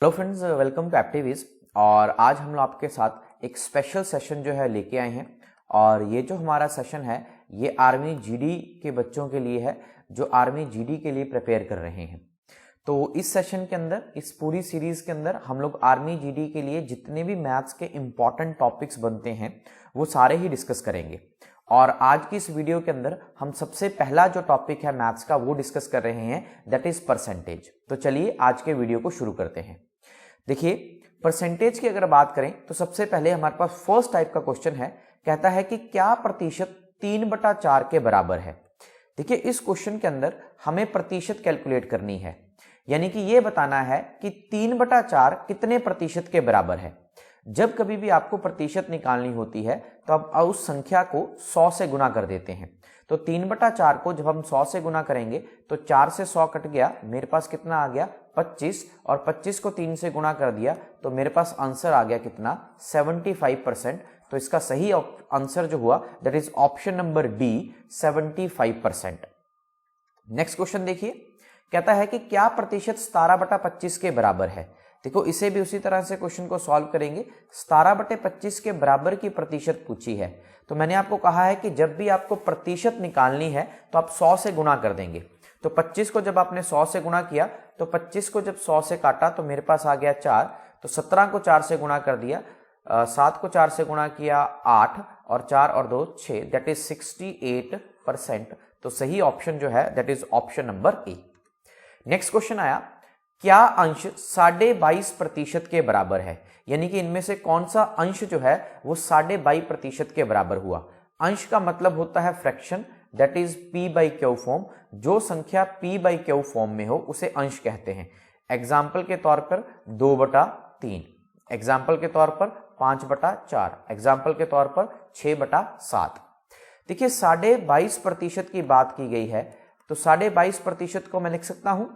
Hello friends, welcome to एक्टिविज। और आज हम लोग आपके साथ एक स्पेशल सेशन जो है लेके आए हैं। और ये जो हमारा सेशन है ये आर्मी जीडी के बच्चों के लिए है जो आर्मी जीडी के लिए प्रिपेयर कर रहे हैं। तो इस सेशन के अंदर, इस पूरी सीरीज के अंदर हम लोग आर्मी जीडी के लिए जितने भी मैथ्स के इंपॉर्टेंट टॉपिक्स बनते हैं वो सारे ही डिस्कस करेंगे। और आज की इस वीडियो के अंदर हम सबसे पहला जो टॉपिक है मैथ्स का वो डिस्कस कर रहे हैं, दैट इज परसेंटेज। तो चलिए आज के वीडियो को शुरू करते हैं। देखिए, परसेंटेज की अगर बात करें तो सबसे पहले हमारे पास फर्स्ट टाइप का क्वेश्चन है, कहता है कि क्या प्रतिशत 3/4 के बराबर है। देखिए, इस क्वेश्चन के अंदर हमें प्रतिशत कैलकुलेट करनी है, यानी कि यह बताना है कि 3/4 कितने प्रतिशत के बराबर है। जब कभी भी आपको प्रतिशत निकालनी होती है तो आप उस संख्या को 100 से गुना कर देते हैं। तो 3/4 को जब हम 100 से गुना करेंगे तो 4 से 100 कट गया, मेरे पास कितना आ गया 25, और 25 को 3 से गुना कर दिया तो मेरे पास आंसर आ गया कितना 75%। तो इसका सही आंसर जो हुआ that is option number D 75%। Next question देखिए, कहता है कि क्या प्रतिशत 17/25 के बराबर है। देखो, इसे भी उसी तरह से क्वेश्चन को सॉल्व करेंगे। 17/25 के बराबर की प्रतिशत पूछी है तो मैंने आपको कहा है कि जब भी आपको प्रतिशत निकालनी है तो आप 100 से गुना कर देंगे। तो 25 को जब आपने 100 से गुना किया तो 25 को जब 100 से काटा तो मेरे पास आ गया 4, तो 17 को 4 से गुना कर दिया, 7 को 4 से गुना किया 8, और 4 और 2 6, दैट इज 68%। तो सही ऑप्शन जो है that is option number A. Next question आया, क्या अंश 22.5% के बराबर है, यानी कि इनमें से कौन सा अंश जो है वो 22.5% के बराबर हुआ। अंश का मतलब होता है fraction, that is p/q form. जो संख्या p/q फॉर्म में हो उसे अंश कहते हैं। एग्जाम्पल के तौर पर 2/3, एग्जाम्पल के तौर पर 5/4, एग्जाम्पल के तौर पर 6/7। देखिए, 22.5% की बात की गई है तो 22.5% को मैं लिख सकता हूं,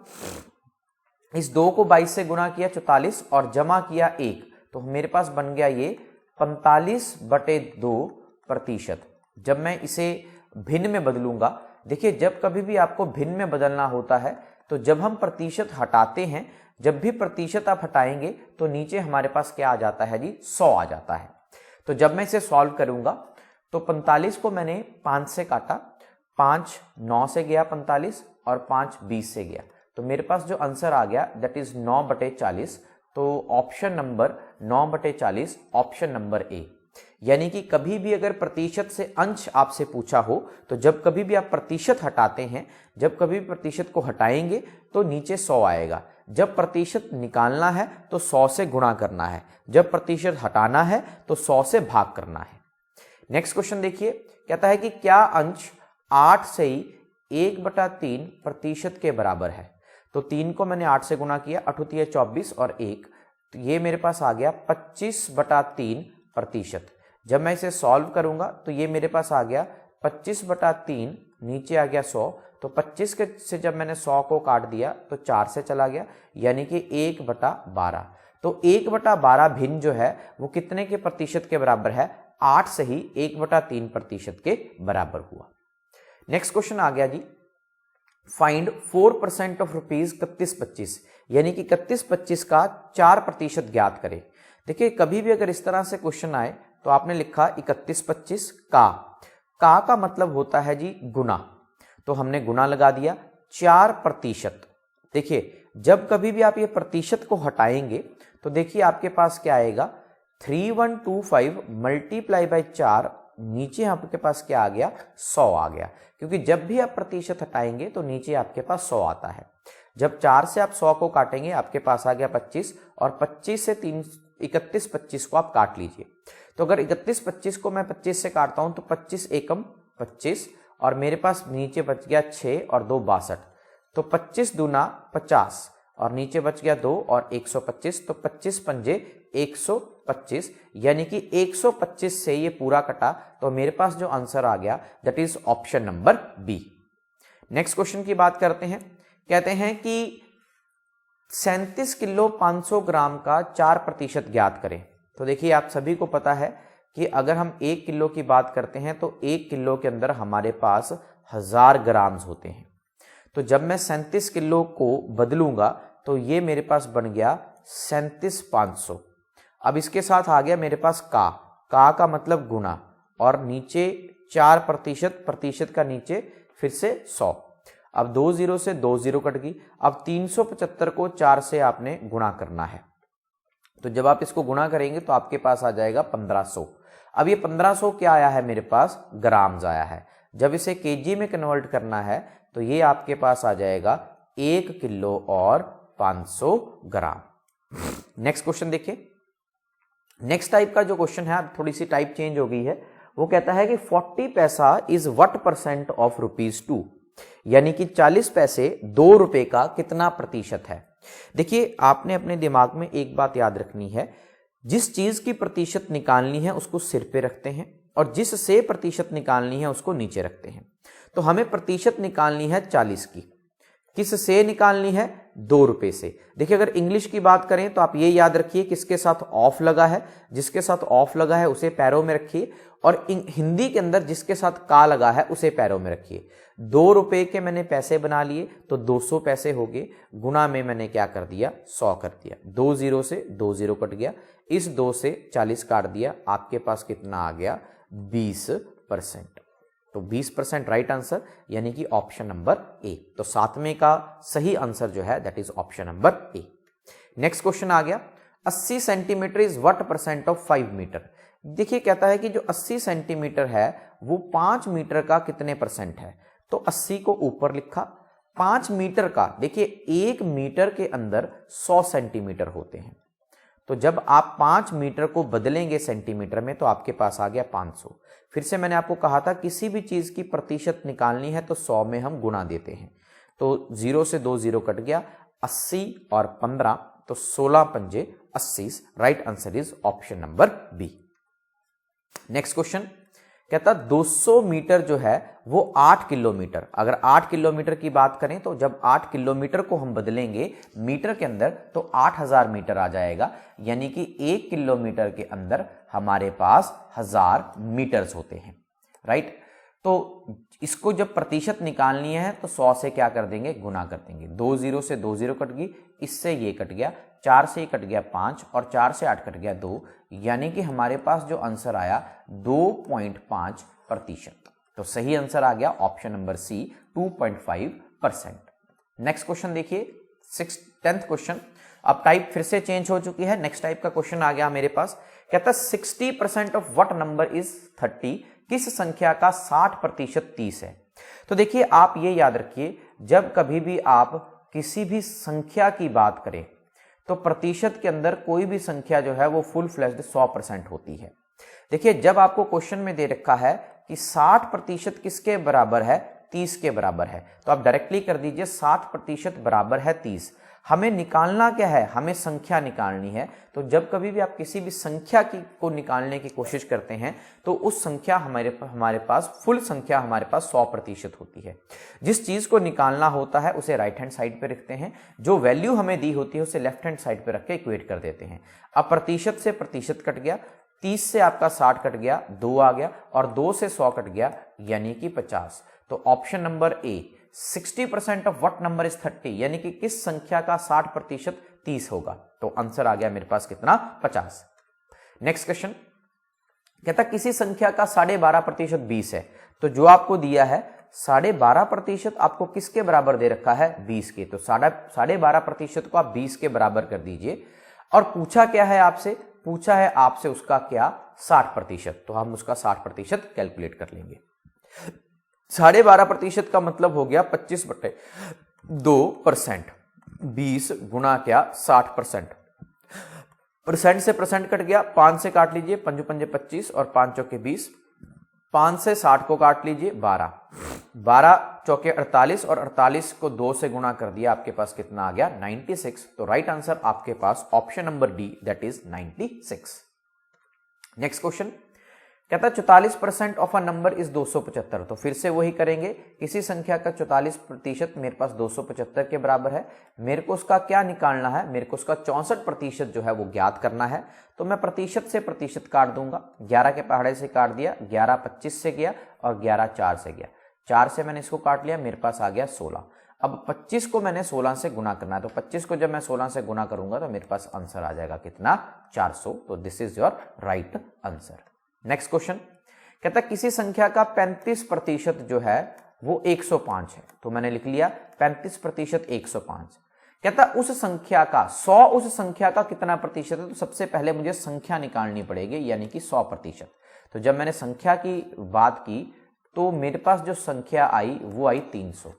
इस 2 को 22 से गुना किया 44 और जमा किया 1, तो मेरे पास बन गया ये 45/2%। जब मैं इसे भिन्न में बदलूंगा, देखिए जब कभी भी आपको भिन्न में बदलना होता है तो जब हम प्रतिशत हटाते हैं, जब भी प्रतिशत आप हटाएंगे तो नीचे हमारे पास क्या आ जाता है जी 100 आ जाता है। तो जब मैं इसे सॉल्व करूंगा तो 45 को मैंने 5 से काटा, 5 9 से गया 45 और 5 20 से गया, तो मेरे पास जो आंसर आ गया दैट इज 9/40। तो ऑप्शन नंबर 9/40 ऑप्शन नंबर ए। यानी कि कभी भी अगर प्रतिशत से अंश आपसे पूछा हो तो जब कभी भी आप प्रतिशत हटाते हैं, जब कभी भी प्रतिशत को हटाएंगे तो नीचे 100 आएगा। जब प्रतिशत निकालना है तो 100 से गुणा करना है, जब प्रतिशत हटाना है तो 100 से भाग करना है। नेक्स्ट क्वेश्चन देखिए, कहता है कि क्या अंश 8 से 1/3% के बराबर है। तो 3 को मैंने 8 से गुना किया, 8 होती है 24 और 1, तो ये मेरे पास आ गया 25/3%। जब मैं इसे सॉल्व करूंगा तो ये मेरे पास आ गया 25/3, नीचे आ गया 100, तो 25 के से जब मैंने 100 को काट दिया तो 4 से चला गया, यानी कि 1/12। तो 1/12 भिन्न जो है वो कितने के प्रतिशत के बराबर है, 8 से ही 1/3% के बराबर हुआ। नेक्स्ट क्वेश्चन आ गया जी, फाइंड 4% ऑफ रुपीज 3125, यानी कि 3125 का 4% ज्ञात करें। देखिए, कभी भी अगर इस तरह से क्वेश्चन आए तो आपने लिखा 3125 का मतलब होता है जी गुना, तो हमने गुना लगा दिया 4%। देखिए, जब कभी भी आप ये प्रतिशत को हटाएंगे तो देखिए आपके पास क्या आएगा 3125 मल्टीप्लाई बाई 4, नीचे आपके पास क्या आ गया 100 आ गया, क्योंकि जब भी आप प्रतिशत हटाएंगे तो नीचे आपके पास 100 आता है। जब 4 से आप 100 को काटेंगे आपके पास आ गया 25, और 25 से 3125 को आप काट लीजिए। तो अगर 3125 को मैं 25 से काटता हूं तो 25 एकम 25, और मेरे पास नीचे बच गया 6 और 2 62, तो 25 दूना 50, और नीचे बच गया 2 और 125, तो 25 पंजे 125, यानी कि 125 से ये पूरा कटा, तो मेरे पास जो आंसर आ गया that is option number B. Next question की बात करते हैं, कहते हैं कि 37 किलो 500 ग्राम का 4% ज्ञात करें। तो देखिए, आप सभी को पता है कि अगर हम 1 किलो की बात करते हैं तो 1 किलो के अंदर हमारे पास 1000 ग्राम्स होते हैं। तो जब मैं 37 किलो को बदलूंगा तो ये मेरे पास बन गया 37,500। अब इसके साथ आ गया मेरे पास का मतलब गुना, और नीचे 4%, प्रतिशत का नीचे फिर से 100। अब 2 0 से 2 0 कट गई। अब 375 को 4 से आपने गुणा करना है, तो जब आप इसको गुणा करेंगे तो आपके पास आ जाएगा 1500। अब ये 1500 क्या आया है मेरे पास, ग्राम्स आया है। जब इसे केजी में कन्वर्ट करना है तो ये आपके पास आ जाएगा 1 किलो और 500 ग्राम। नेक्स्ट क्वेश्चन देखिए। नेक्स्ट टाइप का जो क्वेश्चन है, अब थोड़ी सी टाइप चेंज हो गई है। वो कहता है कि 40 पैसा इज व्हाट परसेंट ऑफ ₹2, यानी कि 40 पैसे 2 रुपए का कितना प्रतिशत है। देखिए, आपने अपने दिमाग में एक बात याद रखनी है, जिस चीज की प्रतिशत निकालनी है उसको सिर पे रखते हैं, और जिस से प्रतिशत निकालनी है उसको नीचे रखते हैं। तो हमें प्रतिशत निकालनी है 40 की, किस से निकालनी है, 2 रुपए से। देखिए, अगर इंग्लिश की बात करें तो आप ये याद रखिए किसके साथ ऑफ लगा है, जिसके साथ ऑफ लगा है उसे पैरों में रखिए, और हिंदी के अंदर जिसके साथ का लगा है उसे पैरों में रखिए। 2 रुपए के मैंने पैसे बना लिए तो 200 पैसे हो गए, गुना में मैंने क्या कर दिया, 100 कर दिया। 2 0 से 2 0 कट गया, इस 2 से 40 काट दिया, आपके पास कितना आ गया, 20%। तो 20% राइट आंसर, यानी कि ऑप्शन नंबर ए। तो 7वें का सही आंसर जो है that is option number A. Next question आ गया, 80 centimetre is what percent of 5 metre. देखिए, कहता है कि जो 80 सेंटीमीटर है वो 5 मीटर का कितने परसेंट है। तो 80 को ऊपर लिखा, 5 मीटर का, देखिए 1 मीटर के अंदर 100 सेंटीमीटर होते हैं, तो जब आप 5 मीटर को बदलेंगे सेंटीमीटर में तो आपके पास आ गया 500। फिर से मैंने आपको कहा था किसी भी चीज की प्रतिशत निकालनी है तो 100 में हम गुणा देते हैं। तो 0 से 2 0 कट गया, 80 और 15, तो 16 पंजे 80। Right answer is option number B. Next question कहता 200 मीटर जो है वो 8 किलोमीटर। अगर 8 किलोमीटर की बात करें तो जब 8 किलोमीटर को हम बदलेंगे मीटर के अंदर तो 8000 मीटर आ जाएगा, यानी कि 1 किलोमीटर के अंदर हमारे पास 1000 मीटर्स होते हैं। राइट, तो इसको जब प्रतिशत निकालनी है तो 100 से क्या कर देंगे, गुना कर देंगे। 2 0 से 2 0 कट गई, इससे ये कट गया, 4 से कट गया 5, और 4 से 8 कट गया 2, यानी कि हमारे पास जो आंसर आया 2.5%। तो सही आंसर आ गया option number C, 2.5%। Next question देखिए, 10th क्वेश्चन। अब टाइप फिर से चेंज हो चुकी है, नेक्स्ट टाइप का क्वेश्चन आ गया मेरे पास। कहता 60% ऑफ व्हाट नंबर इज 30, किस संख्या का 60% 30 है। तो देखिए, आप ये याद रखिए, जब कभी भी आप किसी भी संख्या की बात करें तो प्रतिशत के अंदर कोई भी संख्या जो है वो फुल फ्लेज्ड 100% होती है। देखिए, जब आपको क्वेश्चन में दे रखा है कि 60% किसके बराबर है, 30 के बराबर है, तो आप डायरेक्टली कर दीजिए 60% बराबर है 30। हमें निकालना क्या है, हमें संख्या निकालनी है। तो जब कभी भी आप किसी भी संख्या को निकालने की कोशिश करते हैं तो उस संख्या हमारे पास फुल संख्या हमारे पास 100% होती है। जिस चीज को निकालना होता है उसे राइट हैंड साइड पे रखते हैं, जो वैल्यू हमें दी होती है उसे लेफ्ट हैंड साइड पे रख के इक्वेट कर देते हैं। अब प्रतिशत से प्रतिशत कट गया, 30 से आपका 60 कट गया, 2 आ गया, और 2 से 100 कट गया, यानी कि 50। तो option number A, 60% of what number is 30, यानी कि किस संख्या का 60% 30 होगा। तो आंसर आ गया मेरे पास कितना, 50। नेक्स्ट क्वेश्चन कहता किसी संख्या का 12.5% 20 है। तो जो आपको दिया है 12.5% आपको किसके बराबर दे रखा है, 20 के। तो 12.5% को आप 20 के बराबर कर दीजिए। और पूछा क्या है आपसे, पूछा है आपसे उसका क्या, 60%। तो हम उसका 60% कैलकुलेट कर लेंगे। 12.5% का मतलब हो गया 25/2%। 20 गुना क्या, 60%। परसेंट से परसेंट कट गया, 5 से काट लीजिए, 5 पंजे 25 और 5 चौके 20। 5 से 60 को काट लीजिए, 12 चौके 48 और 48 को 2 से गुणा कर दिया, आपके पास कितना आ गया, 96। तो राइट आंसर आपके पास option number D, that is 96। Next question कहता है 44% ऑफ अ नंबर इज 275। तो फिर से वही करेंगे, किसी संख्या का 44% मेरे पास 275 के बराबर है। मेरे को उसका क्या निकालना है, मेरे को उसका 64% जो है वो ज्ञात करना है। तो मैं प्रतिशत से प्रतिशत काट दूंगा, 11 के पहाड़े से काट दिया, 11 25 से गया और 11 4 से गया। 4 से मैंने इसको काट लिया, मेरे पास आ गया 16। अब 25 को मैंने 16 से गुना करना है, तो 25 को जब मैं 16 से गुना करूंगा तो मेरे पास आंसर आ जाएगा कितना, 400। तो this is your right answer. Next question कहता है किसी संख्या का 35% जो है वो 105 है। तो मैंने लिख लिया 35% 105। कहता उस संख्या का 100 उस संख्या का कितना प्रतिशत है। तो सबसे पहले मुझे संख्या निकालनी पड़ेगी, यानी कि 100%। तो जब मैंने संख्या की बात की तो मेरे पास जो संख्या आई वो आई 300।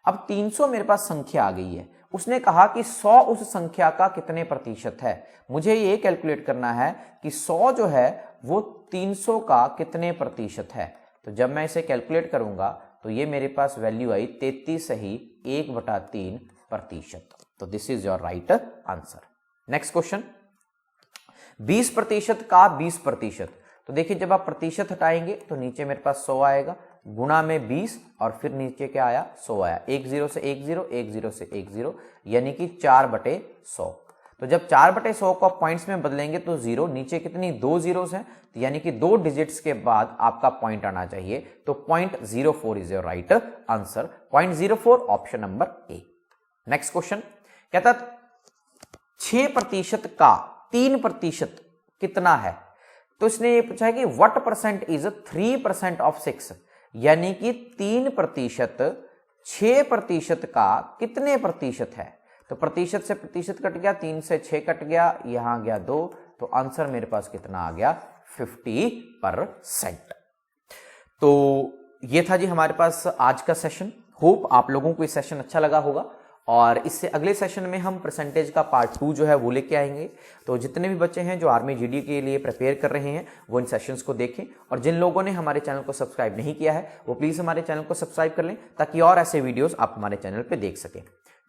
अब 300 मेरे पास संख्या आ गई है, उसने कहा कि 100 उस संख्या का कितने प्रतिशत है। मुझे ये कैलकुलेट करना है कि 100 जो है वो 300 का कितने प्रतिशत है। तो जब मैं इसे कैलकुलेट करूंगा तो ये मेरे पास वैल्यू आई 33 ही 1/3%। तो this is your right answer. Next question 20% का 20%। तो देखिए जब आप प्रतिशत हटाएंगे तो नीचे मेरे पास 100 आएगा, गुणा में 20 और फिर नीचे क्या आया, 100 आया। 1 0 से 1 0, 1 0 से 1 0, यानी कि 4/100। तो जब 4/100 को पॉइंट्स में बदलेंगे तो 0, नीचे कितनी 2 जीरोस हैं, तो यानी कि 2 डिजिट्स के बाद आपका पॉइंट आना चाहिए। तो 0.04 is your right answer. 0.04 option number A. Next question कहता 6% का 3% कितना है। तो इसने ये पूछा है कि व्हाट परसेंट इज 3% ऑफ 6, यानी कि 3% 6% का कितने प्रतिशत है। तो प्रतिशत से प्रतिशत कट गया, 3 से 6 कट गया, यहां गया 2, तो आंसर मेरे पास कितना आ गया, 50%। तो ये था जी हमारे पास आज का सेशन। होप आप लोगों को ये सेशन अच्छा लगा होगा, और इससे अगले सेशन में हम परसेंटेज का पार्ट 2 जो है वो लेके आएंगे। तो जितने भी बच्चे हैं जो आर्मी जीडी के लिए प्रिपेयर कर रहे हैं वो इन सेशंस को देखें, और जिन लोगों ने हमारे चैनल को सब्सक्राइब नहीं किया है वो प्लीज़ हमारे चैनल को सब्सक्राइब कर लें, ताकि और ऐसे वीडियोस आप हमारे चैनल पे देख सकें।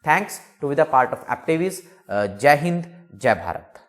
Thanks to be the part of एप्टेविस। जय हिंद, जय भारत।